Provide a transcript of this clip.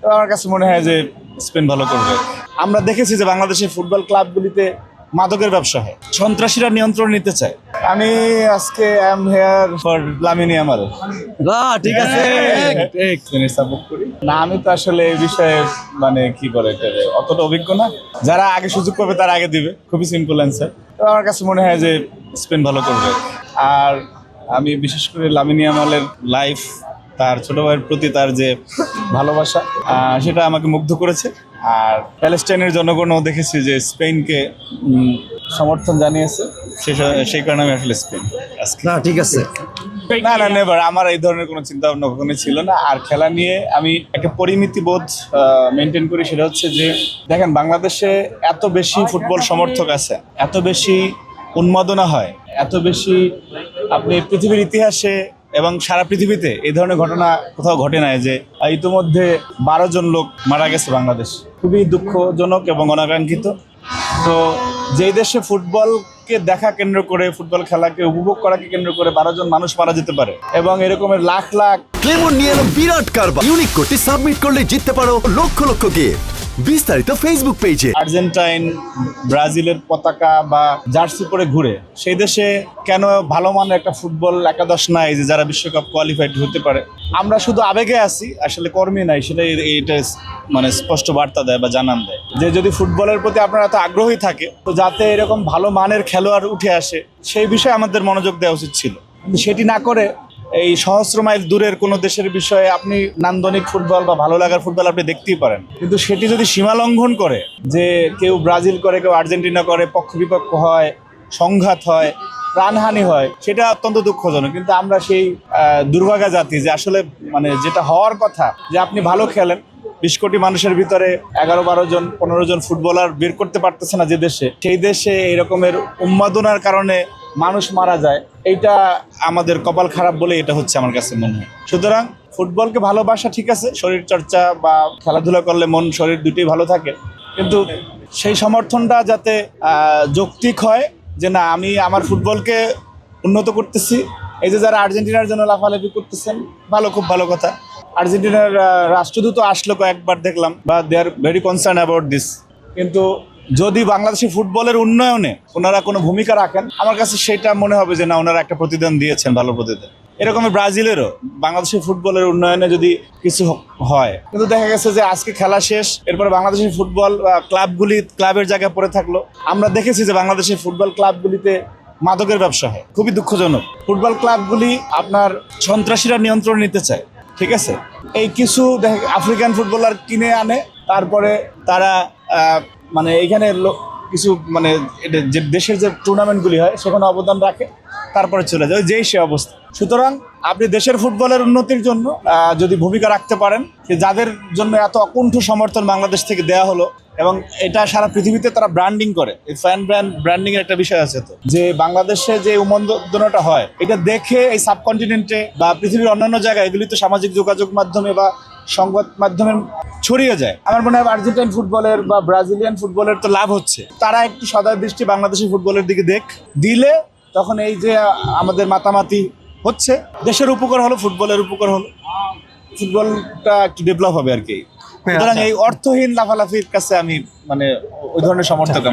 তো আমার কাছে মনে হয় যে স্পেন ভালো করবে। আমরা দেখেছি যে বাংলাদেশের ফুটবল ক্লাবগুলিতে মাদকের ব্যবসা হয়, সন্ত্রাসীরা নিয়ন্ত্রণ নিতে চায়। আমি আজকে I am here for Lamine Yamal. ঠিক আছে। সাপোর্ট করি না, আমি তো আসলে এই বিষয়ে মানে কি করে অতটা অভিজ্ঞ না। যারা আগে সুযোগ পাবে তারা আগে দিবে, খুবই সিম্পল অ্যান্সার। তো আমার কাছে মনে হয় যে স্পেন ভালো করবে। আর আমি বিশেষ করে লামিন ইয়ামালের লাইফ, তার ছোট ভাইয়ের প্রতি তার যে ভালোবাসা, সেটা আমাকে মুগ্ধ করেছে। আর প্যালেস্টাইনের জনগণও দেখেছি যে স্পেনকে সমর্থন জানিয়েছে, সেই কারণে আমি আসলে স্পেন আজকে। না ঠিক আছে। না নেভার, আমার এই ধরনের কোনো চিন্তা ভাবনা কখনোই ছিল না। আর খেলা নিয়ে আমি একটা পরিমিতি বোধ মেনটেন করি, সেটা হচ্ছে যে দেখেন বাংলাদেশে এত বেশি ফুটবল সমর্থক আছে, এত বেশি উন্মাদনা হয়, এত বেশি আপনি পৃথিবীর ইতিহাসে এবং সারা পৃথিবীতে এই ধরনের ঘটনা কোথাও ঘটে নাই যে ইতিমধ্যে 12 জন লোক মারা গেছে বাংলাদেশ। খুবই দুঃখজনক এবং অনাকাঙ্ক্ষিত। তো যেই দেশে ফুটবলকে দেখা কেন্দ্র করে, ফুটবল খেলাকে উপভোগ করাকে কেন্দ্র করে 12 জন মানুষ মারা যেতে পারে এবং এরকমের লাখ লাখ ক্লেমন নিয়ে এলো বিরাট কারবার। ইউনিক কোডটি সাবমিট করলে জিততে পারো লক্ষ লক্ষ গিফট। বিস্তারিত ফেসবুক পেজে। আর্জেন্টাইন ব্রাজিলের পতাকা বা জার্সি পরে ঘুরে সেই দেশে কেন ভালো মানের একটা ফুটবল একাদশ নাই যে যারা বিশ্বকাপ কোয়ালিফাইড হতে পারে? আমরা শুধু আবেগে আছি, আসলে কর্মী নাই। সেটাই এইটা মানে স্পষ্ট বার্তা দেয় বা জানান দেয় যে যদি ফুটবলের প্রতি আপনারা এত আগ্রহী থাকে, তো যাতে এরকম ভালো মানের খেলোয়াড় উঠে আসে সেই বিষয়ে আমাদের মনোযোগ দেওয়া উচিত ছিল। কিন্তু সেটি না করে এই সহস্র মাইল দূরের কোনো দেশের বিষয়ে আপনি নান্দনিক ফুটবল বা ভালো লাগার ফুটবল আপনি দেখতেই পারেন, কিন্তু সেটি যদি সীমা লঙ্ঘন করে, যে কেউ ব্রাজিল করে, কেউ আর্জেন্টিনা করে, পক্ষ বিপক্ষ হয়, সংঘাত হয়, প্রাণহানি হয়, সেটা অত্যন্ত দুঃখজনক। কিন্তু আমরা সেই দুর্ভাগা জাতি যে আসলে মানে যেটা হওয়ার কথা, যে আপনি ভালো খেলেন, 20 কোটি মানুষের ভিতরে 11-12 জন 15 জন ফুটবলার বের করতে পারতেছে না যে দেশে, সেই দেশে এরকমের উন্মাদনার কারণে মানুষ মারা যায়, এইটা আমাদের কপাল খারাপ বলে এটা হচ্ছে আমার কাছে মনে হয়। সুতরাং ফুটবলকে ভালোবাসা ঠিক আছে, শরীর চর্চা বা খেলাধুলা করলে মন শরীর দুটোই ভালো থাকে, কিন্তু সেই সমর্থনটা যাতে যৌক্তিক হয়, যে না আমি আমার ফুটবলকে উন্নত করতেছি। এই যে যারা আর্জেন্টিনার জন্য লাফালাফি করতেছেন, ভালো, খুব ভালো কথা। আর্জেন্টিনার রাষ্ট্রদূত আসলো কয়েকবার দেখলাম, বা they are very concerned about this. কিন্তু যদি বাংলাদেশি ফুটবলের উন্নয়নে ওনারা কোনো ভূমিকা রাখেন, আমার কাছে সেটা মনে হবে যে না, ওনারা একটা প্রতিদান দিয়েছেন, ভালো প্রতিদান। এরকমই ব্রাজিলেরও বাংলাদেশের ফুটবলের উন্নয়নে যদি কিছু হয়, কিন্তু দেখা গেছে যে আজকে খেলা শেষ, এরপরে বাংলাদেশের ফুটবল ক্লাবগুলি ক্লাবের জায়গায় পড়ে থাকলো। আমরা দেখেছি যে বাংলাদেশের ফুটবল ক্লাবগুলিতে মাদকের ব্যবসা হয়, খুবই দুঃখজনক। ফুটবল ক্লাবগুলি আপনার সন্ত্রাসীরা নিয়ন্ত্রণ নিতে চায়, ঠিক আছে। এই কিছু আফ্রিকান ফুটবলার কিনে আনে, তারপরে তারা মানে এইখানে কিছু মানে যে দেশের যে টুর্নামেন্টগুলি হয় সেখানে অবদান রাখে, তারপরে চলে যায়, যেই সে অবস্থা। সুতরাং আপনি দেশের ফুটবলের উন্নতির জন্য যদি ভূমিকা রাখতে পারেন, যাদের জন্য এত অকুণ্ঠ সমর্থন বাংলাদেশ থেকে দেয়া হলো, এবং এটা সারা পৃথিবীতে তারা ব্র্যান্ডিং করে, এই ফ্যান ব্র্যান্ডিং এর একটা বিষয় আছে। তো যে বাংলাদেশে যে উন্মাদনাটা হয়, এটা দেখে এই সাবকন্টিনেন্টে বা পৃথিবীর অন্যান্য জায়গায় এগুলি তো সামাজিক যোগাযোগ মাধ্যমে বা সংবাদ মাধ্যমে ছড়িয়ে যায়। আমার মনে হয় আর্জেন্টাইন ফুটবলের বা ব্রাজিলিয়ান ফুটবলের তো লাভ হচ্ছে, তারা একটু সদয় দৃষ্টি বাংলাদেশি ফুটবলের দিকে দিলে তখন এই যে আমাদের মাতামাতি হচ্ছে, দেশের উপকার হলো, ফুটবলের উপকার হলো, ফুটবলটা একটু ডেভেলপ হবে আর কি। সুতরাং এই অর্থহীন লাফালাফির কাছে আমি মানে ওই ধরনের সমর্থক আমি।